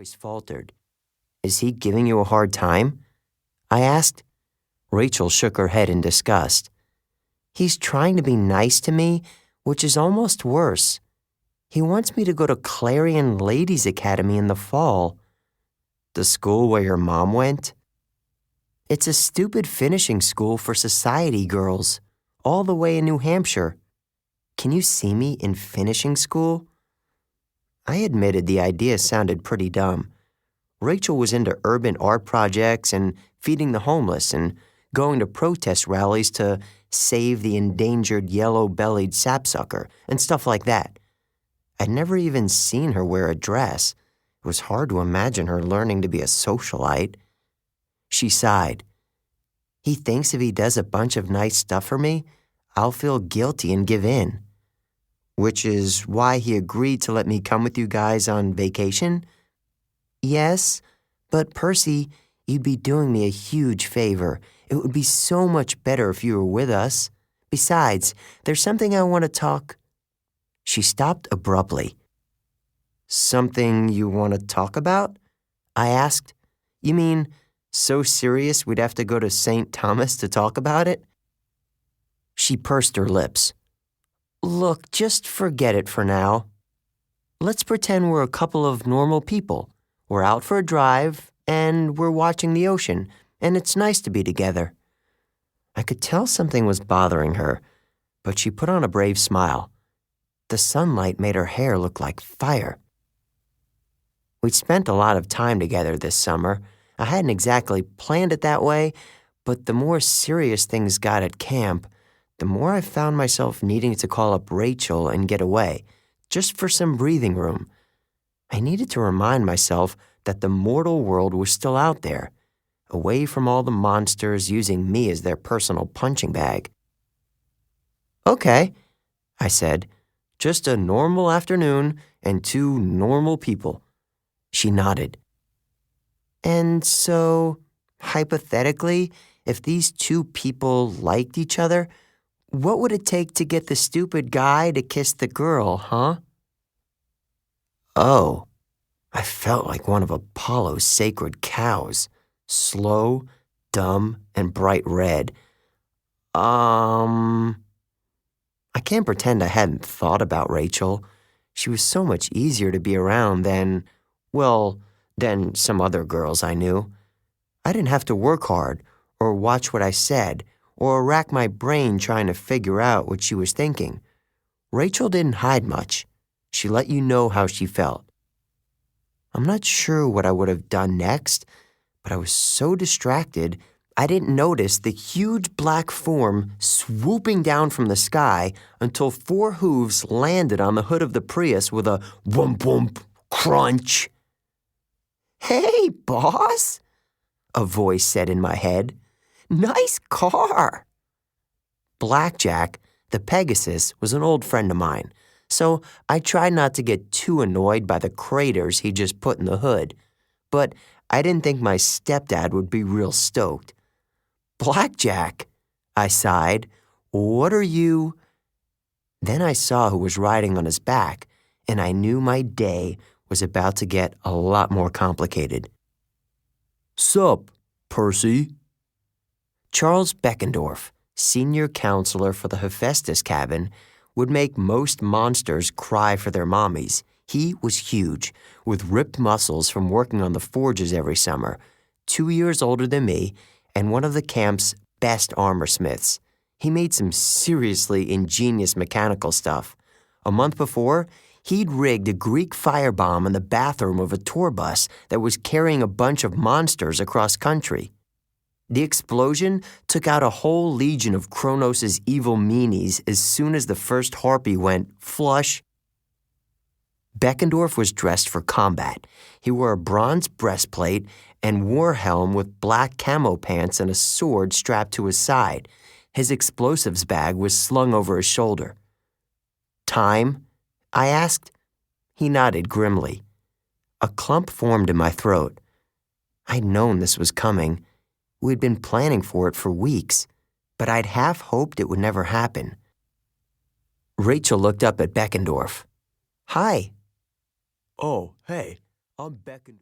voice faltered. "Is he giving you a hard time?" I asked. Rachel shook her head in disgust. "He's trying to be nice to me, which is almost worse. He wants me to go to Clarion Ladies' Academy in the fall." "The school where your mom went?" "It's a stupid finishing school for society girls, all the way in New Hampshire. Can you see me in finishing school?" I admitted the idea sounded pretty dumb. Rachel was into urban art projects and feeding the homeless and going to protest rallies to save the endangered yellow-bellied sapsucker and stuff like that. I'd never even seen her wear a dress. It was hard to imagine her learning to be a socialite. She sighed. "He thinks if he does a bunch of nice stuff for me, I'll feel guilty and give in." "Which is why he agreed to let me come with you guys on vacation?" "Yes, but Percy, you'd be doing me a huge favor. It would be so much better if you were with us. Besides, there's something I want to talk—" She stopped abruptly. "Something you want to talk about?" I asked. "You mean so serious we'd have to go to St. Thomas to talk about it?" She pursed her lips. "Look, just forget it for now. Let's pretend we're a couple of normal people. We're out for a drive, and we're watching the ocean, and it's nice to be together." I could tell something was bothering her, but she put on a brave smile. The sunlight made her hair look like fire. We'd spent a lot of time together this summer. I hadn't exactly planned it that way, but the more serious things got at camp, the more I found myself needing to call up Rachel and get away, just for some breathing room. I needed to remind myself that the mortal world was still out there, away from all the monsters using me as their personal punching bag. "Okay," I said, "just a normal afternoon and two normal people." She nodded. "And so, hypothetically, if these two people liked each other, what would it take to get the stupid guy to kiss the girl, huh?" Oh, I felt like one of Apollo's sacred cows, slow, dumb, and bright red. I can't pretend I hadn't thought about Rachel. She was so much easier to be around than some other girls I knew. I didn't have to work hard, or watch what I said, or rack my brain trying to figure out what she was thinking. Rachel didn't hide much. She let you know how she felt. I'm not sure what I would have done next, but I was so distracted I didn't notice the huge black form swooping down from the sky until 4 hooves landed on the hood of the Prius with a whomp whomp crunch. "Hey, boss," a voice said in my head. "Nice car." Blackjack, the Pegasus, was an old friend of mine, so I tried not to get too annoyed by the craters he just put in the hood. But I didn't think my stepdad would be real stoked. "Blackjack," I sighed. "What are you—" Then I saw who was riding on his back, and I knew my day was about to get a lot more complicated. "Sup, Percy?" Charles Beckendorf, senior counselor for the Hephaestus cabin, would make most monsters cry for their mommies. He was huge, with ripped muscles from working on the forges every summer, 2 years older than me, and one of the camp's best armorsmiths. He made some seriously ingenious mechanical stuff. A month before, he'd rigged a Greek firebomb in the bathroom of a tour bus that was carrying a bunch of monsters across country. The explosion took out a whole legion of Kronos' evil meanies as soon as the first harpy went flush. Beckendorf was dressed for combat. He wore a bronze breastplate and war helm with black camo pants and a sword strapped to his side. His explosives bag was slung over his shoulder. "Time?" I asked. He nodded grimly. A clump formed in my throat. I'd known this was coming. We'd been planning for it for weeks, but I'd half hoped it would never happen. Rachel looked up at Beckendorf. "Hi." "Oh, hey, I'm Beckendorf."